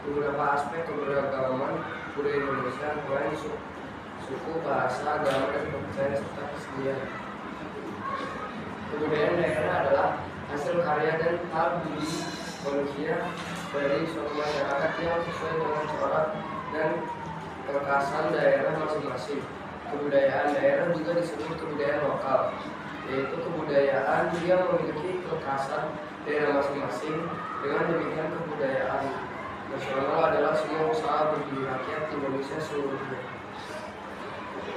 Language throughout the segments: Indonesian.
beberapa aspek keberagaman budaya Indonesia, mulai suku, bahasa, agama, dan kepercayaan serta kesenian. Kebudayaan daerah adalah hasil karya dan hal budi manusia dari suatu masyarakat yang sesuai dengan corak dan kekhasan daerah masing-masing. Kebudayaan daerah juga disebut kebudayaan lokal, yaitu kebudayaan yang memiliki kekhasan daerah masing-masing. Dengan demikian, kebudayaan nasional adalah semua usaha bagi rakyat Indonesia seluruhnya.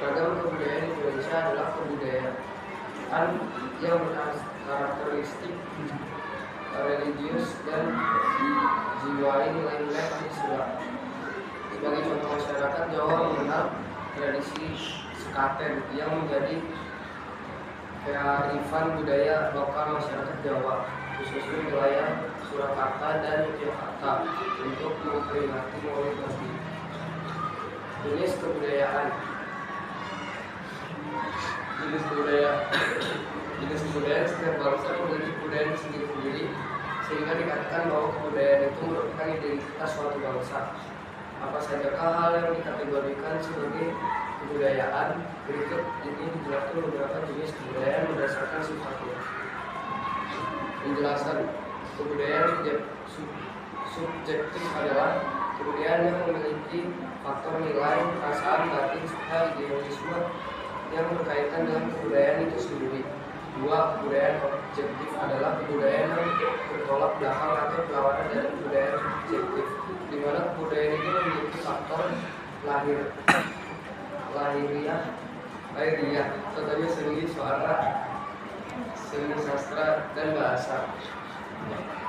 Ragam kebudayaan Indonesia adalah kebudayaan yang berkarakteristik religius dan jiwai nilai-nilai Pancasila. Sebagai contoh, masyarakat Jawa mengenal tradisi sekaten yang menjadi kearifan budaya lokal masyarakat Jawa, khususnya wilayah Surakarta dan Yogyakarta, untuk memperingati Maulid Nabi. Jenis kebudayaan. Jenis kebudayaan setiap bangsa memiliki kebudayaan sendiri-sendiri, sehingga dikatakan bahwa kebudayaan itu merupakan identitas suatu bangsa. Apa sajakah hal yang dikategorikan sebagai kebudayaan? Berikut ini dijelaskan beberapa jenis kebudayaan berdasarkan sifatnya. Penjelasan. Kebudayaan subjektif adalah kebudayaan yang memiliki faktor nilai, perasaan, batin, serta idealisme yang berkaitan dengan kebudayaan itu sendiri. 2. Kebudayaan objektif adalah kebudayaan yang bertolak belakang atau berlawanan dari kebudayaan subjektif, di mana kebudayaan itu memiliki faktor lahiriah, contohnya seni, suara, seni sastra, dan bahasa.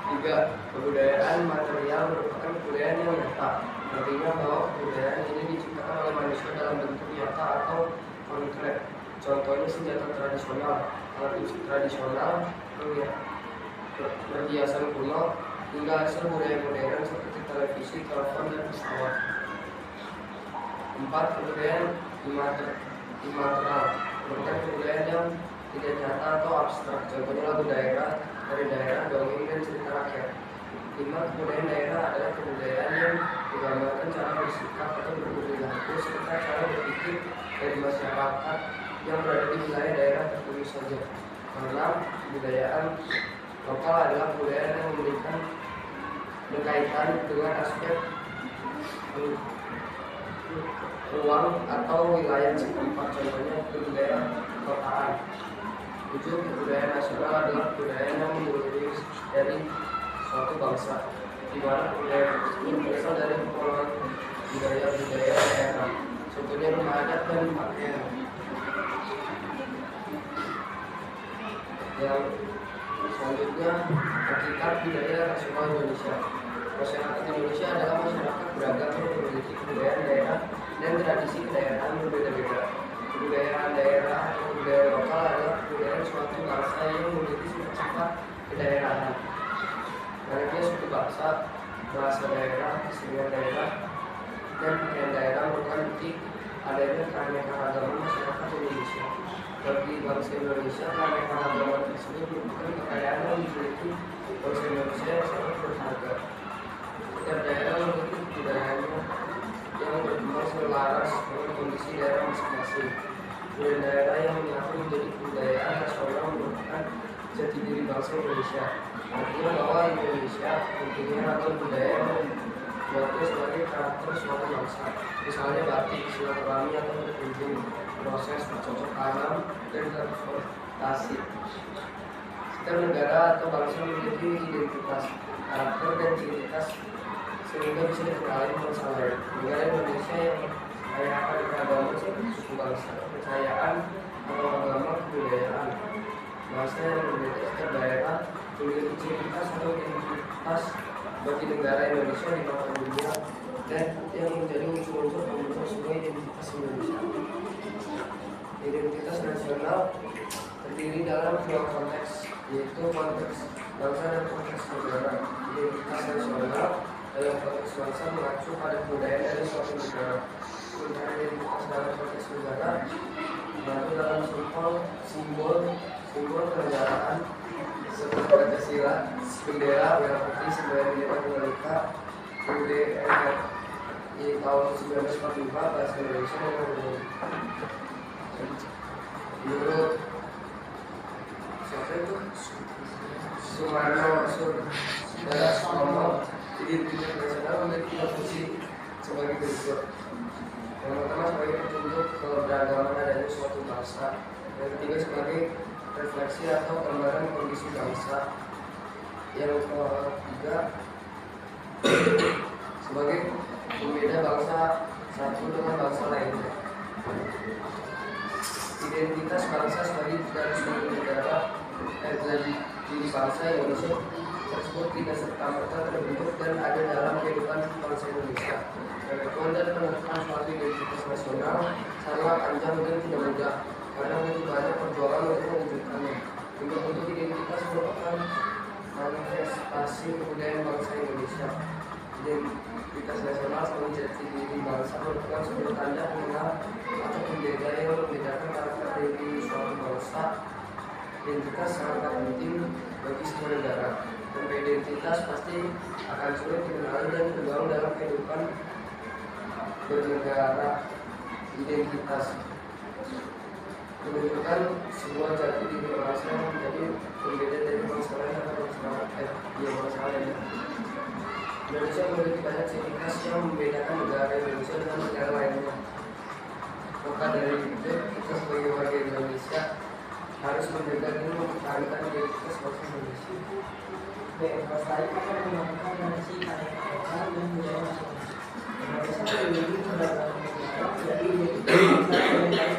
3. Kebudayaan material merupakan kebudayaan yang nyata, artinya bahwa kebudayaan ini diciptakan oleh manusia dalam bentuk nyata atau konkret. Contohnya senjata tradisional, alat musik tradisional, perhiasan kuno, hingga hasil budaya modern seperti televisi, telepon, dan pesawat. 4. Kebudayaan imaterial merupakan kebudayaan yang tidak nyata atau abstrak, contohnya lagu daerah, dari daerah, dongeng, dan cerita rakyat. 5. Kebudayaan daerah adalah kebudayaan yang menggambarkan cara bersikap atau berperilaku serta cara berpikir dari masyarakat yang berada di wilayah daerah tertentu saja. 6. Kebudayaan lokal adalah kebudayaan yang berkaitan dengan aspek ruang atau wilayah setempat, contohnya kebudayaan kotaan. 7. Kebudayaan nasional adalah kebudayaan yang muncul dari suatu bangsa, di mana kebudayaan tersebut berasal dari pola budaya-budaya daerah, contohnya rumah adat dan pakaian. Yang selanjutnya, hakikat budaya nasional Indonesia. Masyarakat Indonesia adalah masyarakat beragam yang memiliki kebudayaan daerah dan tradisi kedaerahan berbeda-beda. Kebudayaan daerah atau budaya lokal adalah kebudayaan suatu bangsa yang memiliki sifat kedaerahan. Banyaknya suku bangsa, bahasa daerah, kesenian daerah, dan pakaian daerah merupakan bukti adanya keanekaragaman masyarakat Indonesia. Bagi bangsa Indonesia, keanekaragaman tersebut merupakan kekayaan yang dimiliki bangsa Indonesia yang sangat berharga. Setiap daerah memiliki kebudayaannya yang berkembang selaras dengan kondisi daerah masing-masing. Budaya daerah yang menyatu menjadi kebudayaan nasional merupakan jati diri bangsa Indonesia. Artinya bahwa Indonesia mempunyai ragam budaya yang membuatnya sebagai karakter suatu bangsa. Misalnya batik, silaturahmi atau berkunjung, proses bercocok tanam, dan transportasi. Setiap negara atau bangsa memiliki identitas, karakter, dan ciri khas sehingga bisa dikenali bangsa lain. Negara Indonesia yang kaya akan keragaman suku bangsa, kepercayaan atau agama, kebudayaan. Bangsa yang berbeda setiap daerah memiliki ciri khas atau identitas bagi negara Indonesia di mata dunia, dan yang menjadi unsur-unsur pembentuk sebuah identitas Indonesia. Identitas nasional terdiri dalam dua konteks, yaitu konteks bangsa dan konteks negara. Identitas nasional dalam konteks bangsa mengacu pada kebudayaan dari suatu negara. Sementara identitas dalam konteks negara mengacu dalam simbol kenegaraan seperti Pancasila, bendera, merah putih, semboyan bendera Amerika, di tahun 1945 bahasa Indonesia menurut siapa itu Sumarno Sudarsono. Identitas nasional memiliki fungsi sebagai berikut. Yang pertama sebagai petunjuk keberagaman adanya suatu bangsa. Yang ketiga sebagai refleksi atau gambaran kondisi bangsa. Yang ketiga sebagai pembeda bangsa satu dengan bangsa lainnya. Identitas bangsa sebagai dari suatu negara dari diri bangsa Indonesia tersebut tidak serta-merta terbentuk dan ada dalam kehidupan bangsa Indonesia. Penentuan dan penentuan suatu identitas nasional sangat panjang dan tidak mudah karena begitu banyak perjuangan untuk mewujudkannya. Bentuk-bentuk identitas merupakan manifestasi kebudayaan bangsa Indonesia. Identitas nasional sebagai jati diri bangsa merupakan sebuah tanda pengenal atau pembeda yang membedakan karakter diri suatu bangsa. Identitas sangat penting bagi sebuah negara. Tanpa identitas pasti akan sulit dikenali dan tergabung dalam kehidupan bernegara. Identitas menunjukkan sebuah jati diri bangsa yang menjadi berbeda dari bangsa lain atau bangsa lain. Indonesia memiliki banyak ciri khas yang membedakan negara Indonesia dengan negara lainnya. Maka dari itu kita sebagai warga Indonesia harus menjaga dan mempertahankan identitas bangsa Indonesia. Melestarikan dan mengembangkan tradisi keanekaragaman dan budaya nasional. Indonesia memiliki keberagaman negara, jadi identitas